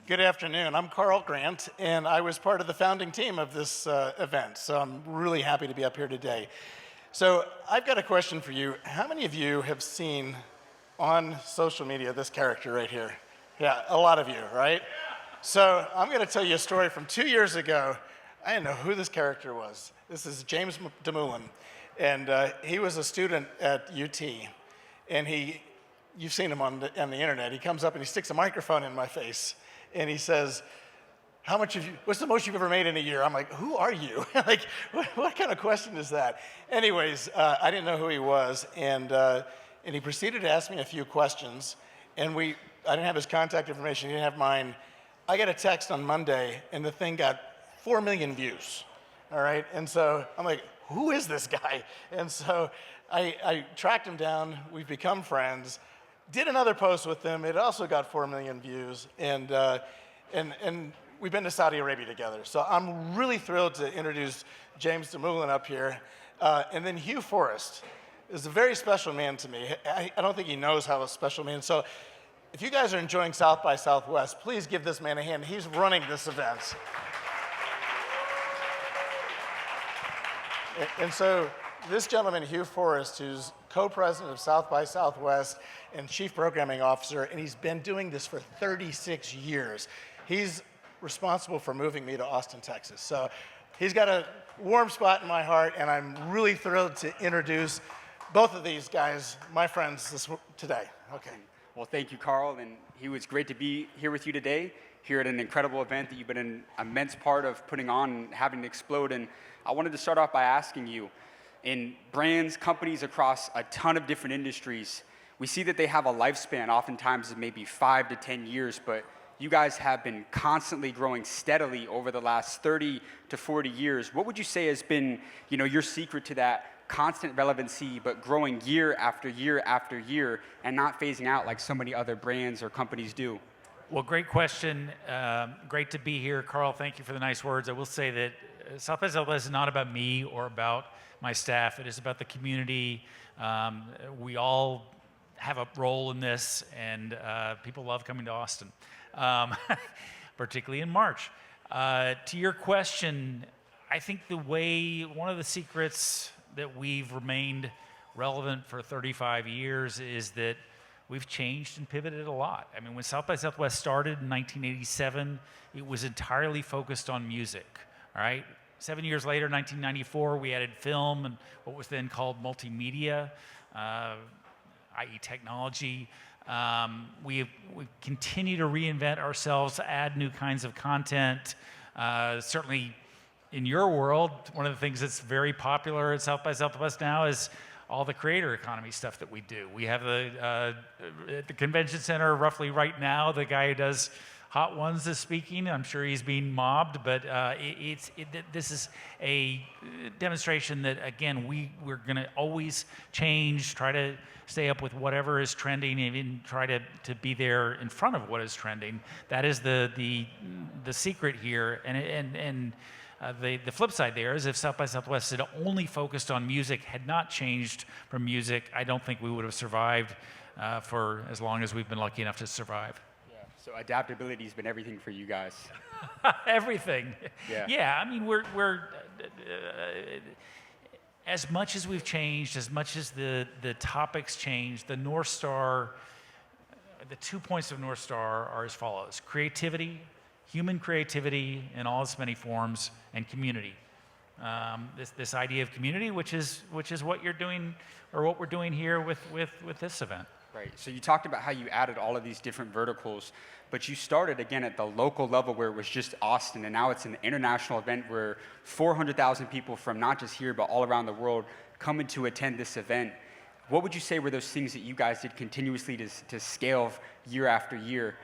Good afternoon. I'm Carl Grant, and I was part of the founding team of this event, so I'm really happy to be up here today. So I've got a question for you. How many of you have seen on social media this character right here? Yeah, a lot of you, right? So I'm going to tell you a story from 2 years ago. I didn't know who this character was. This is James DeMullen, and he was a student at UT, and you've seen him on the internet. He comes up and he sticks a microphone in my face, and he says, what's the most you've ever made in a year? I'm like, who are you? Like, what kind of question is that? Anyways, I didn't know who he was, and he proceeded to ask me a few questions, and I didn't have his contact information, he didn't have mine. I got a text on Monday, and the thing got 4 million views, all right? And so I'm like, who is this guy? And so I tracked him down, we've become friends, did another post with him, it also got 4 million views, and we've been to Saudi Arabia together. So I'm really thrilled to introduce James DeMullen up here. And then Hugh Forrest is a very special man to me. I don't think he knows how a special man. So if you guys are enjoying South by Southwest, please give this man a hand. He's running this event. And so this gentleman, Hugh Forrest, who's co-president of South by Southwest and chief programming officer, and he's been doing this for 36 years. He's responsible for moving me to Austin, Texas. So he's got a warm spot in my heart, and I'm really thrilled to introduce both of these guys, my friends, today. Okay. Well, thank you, Carl, and it was great to be here with you today, here at an incredible event that you've been an immense part of putting on and having it explode. And I wanted to start off by asking you, in brands, companies across a ton of different industries, we see that they have a lifespan, oftentimes of maybe 5 to 10 years, but you guys have been constantly growing steadily over the last 30 to 40 years. What would you say has been, your secret to that constant relevancy, but growing year after year after year and not phasing out like so many other brands or companies do? Well, great question. Great to be here. Carl, thank you for the nice words. I will say that South by Southwest is not about me or about my staff. It is about the community. We all have a role in this, and people love coming to Austin, particularly in March. To your question, I think one of the secrets that we've remained relevant for 35 years is that we've changed and pivoted a lot. I mean, when South by Southwest started in 1987, it was entirely focused on music, all right? 7 years later, 1994, we added film and what was then called multimedia, i.e. technology. We continue to reinvent ourselves, add new kinds of content. Certainly in your world, one of the things that's very popular at South by Southwest now is all the creator economy stuff that we do. We have at the convention center roughly right now, the guy who does Hot Ones is speaking. I'm sure he's being mobbed, but this is a demonstration that, again, we're going to always change, try to stay up with whatever is trending, even try to be there in front of what is trending. That is the secret here, and the flip side there is if South by Southwest had only focused on music, had not changed from music, I don't think we would have survived for as long as we've been lucky enough to survive. So adaptability has been everything for you guys. Everything. Yeah. I mean, we're as much as we've changed, as much as the topics changed, the North Star, the 2 points of North Star are as follows: creativity, human creativity in all its many forms, and community. This idea of community, which is what you're doing, or what we're doing here with this event. Right, so you talked about how you added all of these different verticals, but you started again at the local level where it was just Austin, and now it's an international event where 400,000 people from not just here, but all around the world coming to attend this event. What would you say were those things that you guys did continuously to scale year after year,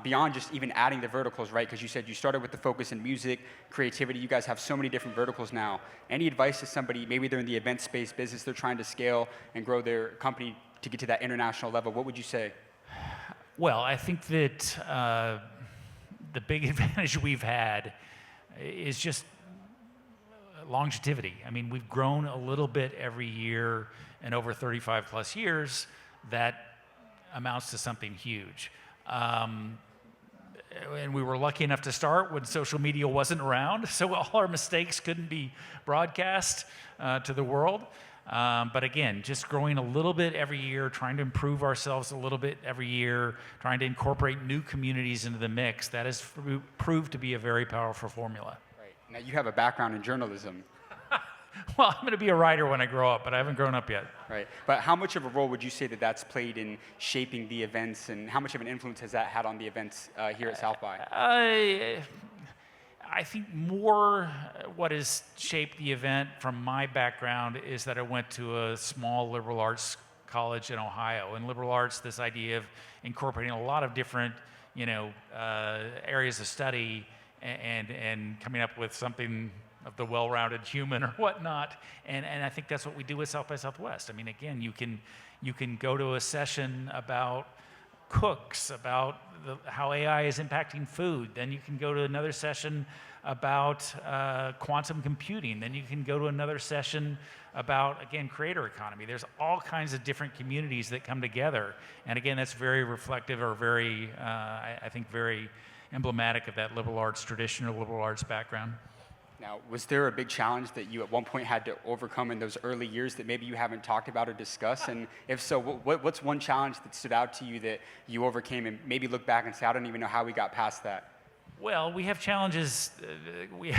beyond just even adding the verticals, right? Because you said you started with the focus in music, creativity. You guys have so many different verticals now. Any advice to somebody, maybe they're in the event space business, they're trying to scale and grow their company to get to that international level, what would you say? Well, I think that the big advantage we've had is just longevity. I mean, we've grown a little bit every year, and over 35 plus years, that amounts to something huge. and we were lucky enough to start when social media wasn't around, so all our mistakes couldn't be broadcast to the world. But again, just growing a little bit every year, trying to improve ourselves a little bit every year, trying to incorporate new communities into the mix, that has proved to be a very powerful formula. Right. Now, you have a background in journalism. Well, I'm going to be a writer when I grow up, but I haven't grown up yet. Right. But how much of a role would you say that that's played in shaping the events, and how much of an influence has that had on the events here at South by? I think more what has shaped the event from my background is that I went to a small liberal arts college in Ohio. In liberal arts, this idea of incorporating a lot of different, areas of study and coming up with something of the well-rounded human or whatnot. And I think that's what we do with South by Southwest. I mean, again, you can go to a session about cooks, about how AI is impacting food. Then you can go to another session about quantum computing. Then you can go to another session about, again, creator economy. There's all kinds of different communities that come together. And again, that's very reflective or very, I think, very emblematic of that liberal arts tradition or liberal arts background. Now, was there a big challenge that you at one point had to overcome in those early years that maybe you haven't talked about or discussed? And if so, what's one challenge that stood out to you that you overcame and maybe look back and say, I don't even know how we got past that? Well, we have challenges. We're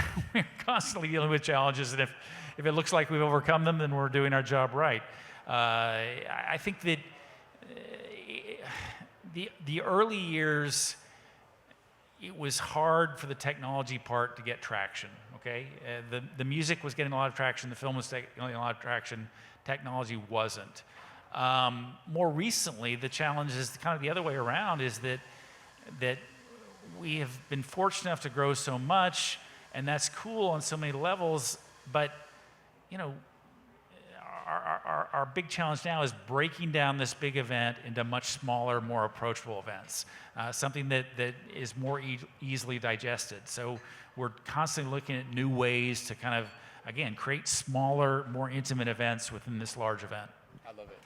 constantly dealing with challenges, and if it looks like we've overcome them, then we're doing our job right. I think that the early years, it was hard for the technology part to get traction, okay? The music was getting a lot of traction, the film was getting a lot of traction, technology wasn't. More recently, the challenge is kind of the other way around, is that we have been fortunate enough to grow so much, and that's cool on so many levels, but our big challenge now is breaking down this big event into much smaller, more approachable events, something that is more easily digested. So we're constantly looking at new ways to kind of, again, create smaller, more intimate events within this large event. I love it.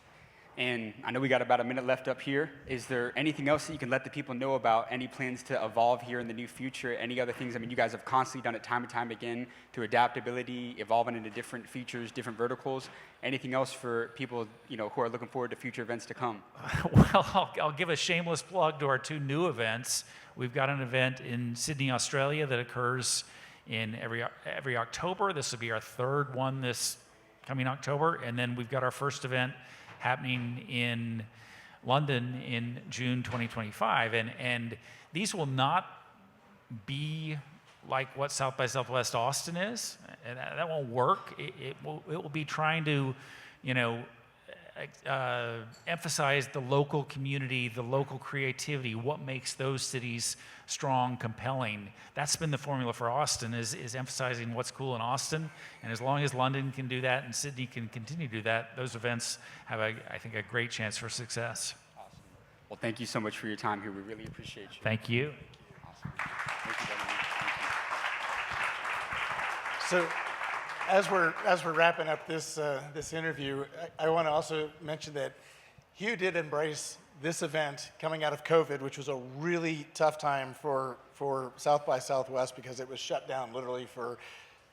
And I know we got about a minute left up here. Is there anything else that you can let the people know about? Any plans to evolve here in the near future? Any other things? I mean, you guys have constantly done it time and time again through adaptability, evolving into different features, different verticals. Anything else for people, who are looking forward to future events to come? Well, I'll give a shameless plug to our two new events. We've got an event in Sydney, Australia that occurs in every October. This will be our third one this coming October. And then we've got our first event happening in London in June 2025. And these will not be like what South by Southwest Austin is. And that won't work. It will be trying to, emphasize the local community, the local creativity, what makes those cities strong, compelling. That's been the formula for Austin, is emphasizing what's cool in Austin. And as long as London can do that and Sydney can continue to do that, those events have, I think, a great chance for success. Awesome. Well, thank you so much for your time here. We really appreciate you. Thank you. Awesome. Thank you, gentlemen. So, as we're wrapping up this interview, I want to also mention that Hugh did embrace this event coming out of COVID, which was a really tough time for South by Southwest because it was shut down literally for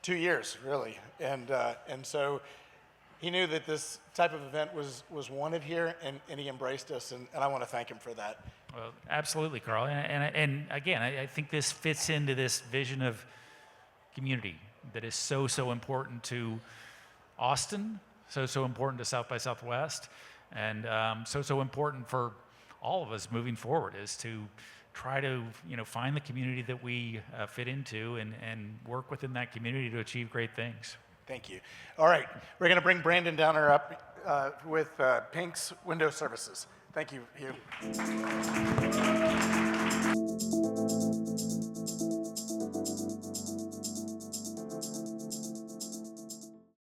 2 years, really, and so he knew that this type of event was wanted here, and he embraced us, and I want to thank him for that. Well, absolutely, Carl. And again, I think this fits into this vision of community that is so important to Austin, so important to South by Southwest, and so important for all of us moving forward, is to try to find the community that we fit into and work within that community to achieve great things. Thank you. All right, we're going to bring Brandon Downer up with Pink's Window Services. Thank you, Hugh.